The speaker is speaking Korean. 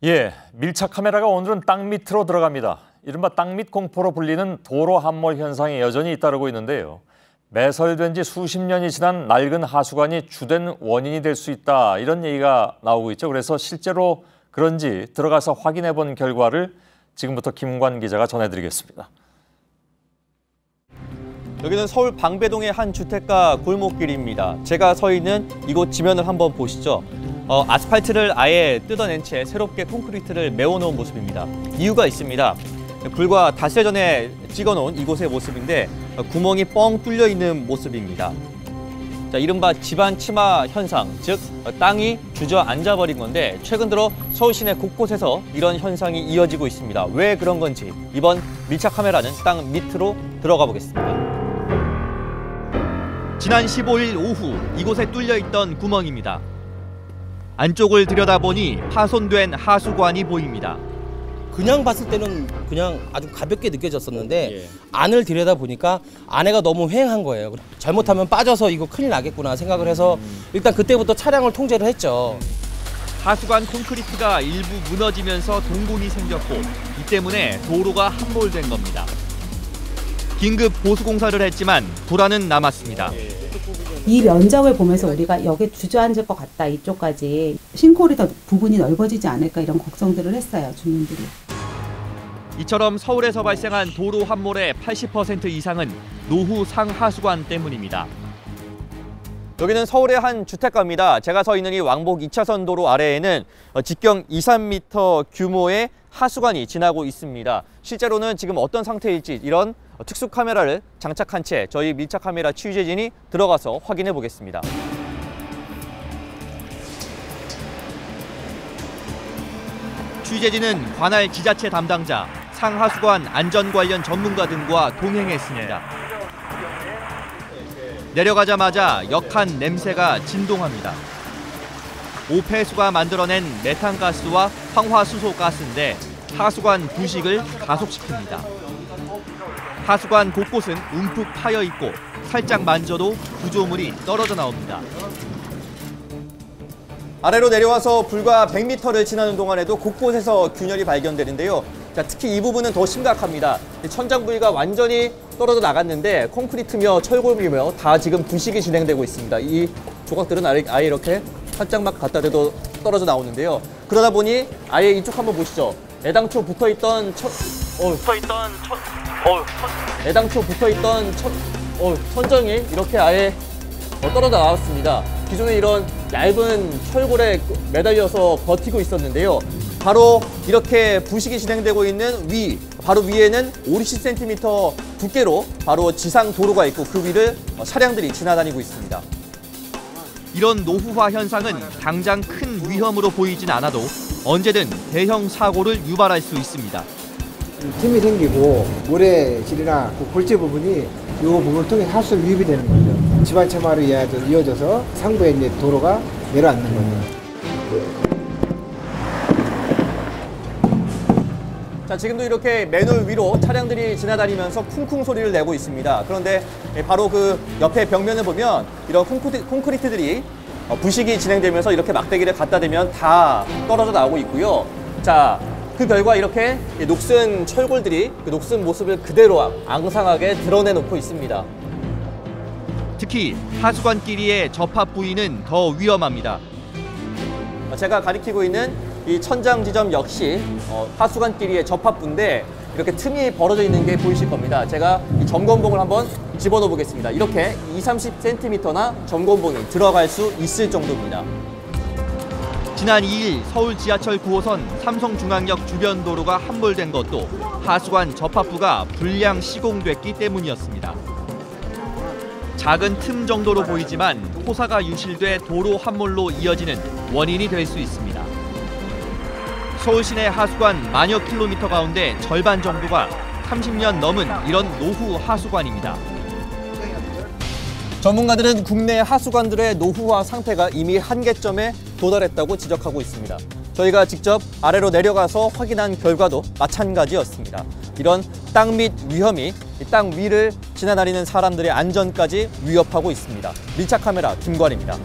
예, 밀착 카메라가 오늘은 땅 밑으로 들어갑니다. 이른바 땅밑 공포로 불리는 도로 함몰 현상이 여전히 잇따르고 있는데요. 매설된 지 수십 년이 지난 낡은 하수관이 주된 원인이 될 수 있다, 이런 얘기가 나오고 있죠. 그래서 실제로 그런지 들어가서 확인해 본 결과를 지금부터 김관 기자가 전해드리겠습니다. 여기는 서울 방배동의 한 주택가 골목길입니다. 제가 서 있는 이곳 지면을 한번 보시죠. 아스팔트를 아예 뜯어낸 채 새롭게 콘크리트를 메워놓은 모습입니다. 이유가 있습니다. 불과 닷새 전에 찍어놓은 이곳의 모습인데 구멍이 뻥 뚫려 있는 모습입니다. 자, 이른바 집안 침하 현상, 즉 땅이 주저앉아 버린 건데 최근 들어 서울 시내 곳곳에서 이런 현상이 이어지고 있습니다. 왜 그런 건지 이번 밀착 카메라는 땅 밑으로 들어가 보겠습니다. 지난 15일 오후 이곳에 뚫려 있던 구멍입니다. 안쪽을 들여다보니 파손된 하수관이 보입니다. 그냥 봤을 때는 그냥 아주 가볍게 느껴졌었는데 안을 들여다보니까 안에가 너무 휑한 거예요. 잘못하면 빠져서 이거 큰일 나겠구나 생각을 해서 일단 그때부터 차량을 통제를 했죠. 하수관 콘크리트가 일부 무너지면서 동굴이 생겼고 이 때문에 도로가 함몰된 겁니다. 긴급 보수 공사를 했지만 불안은 남았습니다. 이 면적을 보면서 우리가 여기 주저앉을 것 같다, 이쪽까지 싱크홀이 더 부분이 넓어지지 않을까 이런 걱정들을 했어요, 주민들이. 이처럼 서울에서 발생한 도로 함몰의 80% 이상은 노후 상하수관 때문입니다. 여기는 서울의 한 주택가입니다. 제가 서 있는 이 왕복 2차선 도로 아래에는 직경 2~3m 규모의 하수관이 지나고 있습니다. 실제로는 지금 어떤 상태일지 이런 특수 카메라를 장착한 채 저희 밀착 카메라 취재진이 들어가서 확인해 보겠습니다. 취재진은 관할 지자체 담당자, 상하수관 안전 관련 전문가 등과 동행했습니다. 내려가자마자 역한 냄새가 진동합니다. 오폐수가 만들어낸 메탄가스와 황화수소 가스인데 하수관 부식을 가속시킵니다. 하수관 곳곳은 움푹 파여 있고 살짝 만져도 구조물이 떨어져 나옵니다. 아래로 내려와서 불과 100m를 지나는 동안에도 곳곳에서 균열이 발견되는데요. 자, 특히 이 부분은 더 심각합니다. 천장 부위가 완전히 떨어져 나갔는데 콘크리트며 철골이며 다 지금 부식이 진행되고 있습니다. 이 조각들은 아예 이렇게 살짝만 갖다 대도 떨어져 나오는데요. 그러다 보니 아예 이쪽 한번 보시죠. 애당초 붙어있던 천정이 이렇게 아예 떨어져 나왔습니다. 기존에 이런 얇은 철골에 매달려서 버티고 있었는데요. 바로 이렇게 부식이 진행되고 있는 바로 위에는 50cm 두께로 바로 지상 도로가 있고 그 위를 차량들이 지나다니고 있습니다. 이런 노후화 현상은 당장 큰 위험으로 보이진 않아도 언제든 대형 사고를 유발할 수 있습니다. 틈이 생기고 모래질이나 그 골재 부분이 이 부분을 통해 하수를 유입이 되는 거죠. 집안 채마로 이어져서 상부에 이제 도로가 내려앉는 거죠. 자, 지금도 이렇게 맨홀 위로 차량들이 지나다니면서 쿵쿵 소리를 내고 있습니다. 그런데 바로 그 옆에 벽면을 보면 이런 콘크리트들이 부식이 진행되면서 이렇게 막대기를 갖다 대면 다 떨어져 나오고 있고요. 자, 그 결과 이렇게 녹슨 철골들이 그 녹슨 모습을 그대로 앙상하게 드러내놓고 있습니다. 특히 하수관끼리의 접합 부위는 더 위험합니다. 제가 가리키고 있는 이 천장 지점 역시 하수관끼리의 접합부인데 이렇게 틈이 벌어져 있는 게 보이실 겁니다. 제가 이 점검봉을 한번 집어넣어 보겠습니다. 이렇게 20~30cm나 점검봉이 들어갈 수 있을 정도입니다. 지난 2일 서울 지하철 9호선 삼성중앙역 주변 도로가 함몰된 것도 하수관 접합부가 불량 시공됐기 때문이었습니다. 작은 틈 정도로 보이지만 토사가 유실돼 도로 함몰로 이어지는 원인이 될 수 있습니다. 서울 시내 하수관 만여 킬로미터 가운데 절반 정도가 30년 넘은 이런 노후 하수관입니다. 전문가들은 국내 하수관들의 노후화 상태가 이미 한계점에 도달했다고 지적하고 있습니다. 저희가 직접 아래로 내려가서 확인한 결과도 마찬가지였습니다. 이런 땅밑 위험이 땅 위를 지나다니는 사람들의 안전까지 위협하고 있습니다. 밀착 카메라 김관입니다.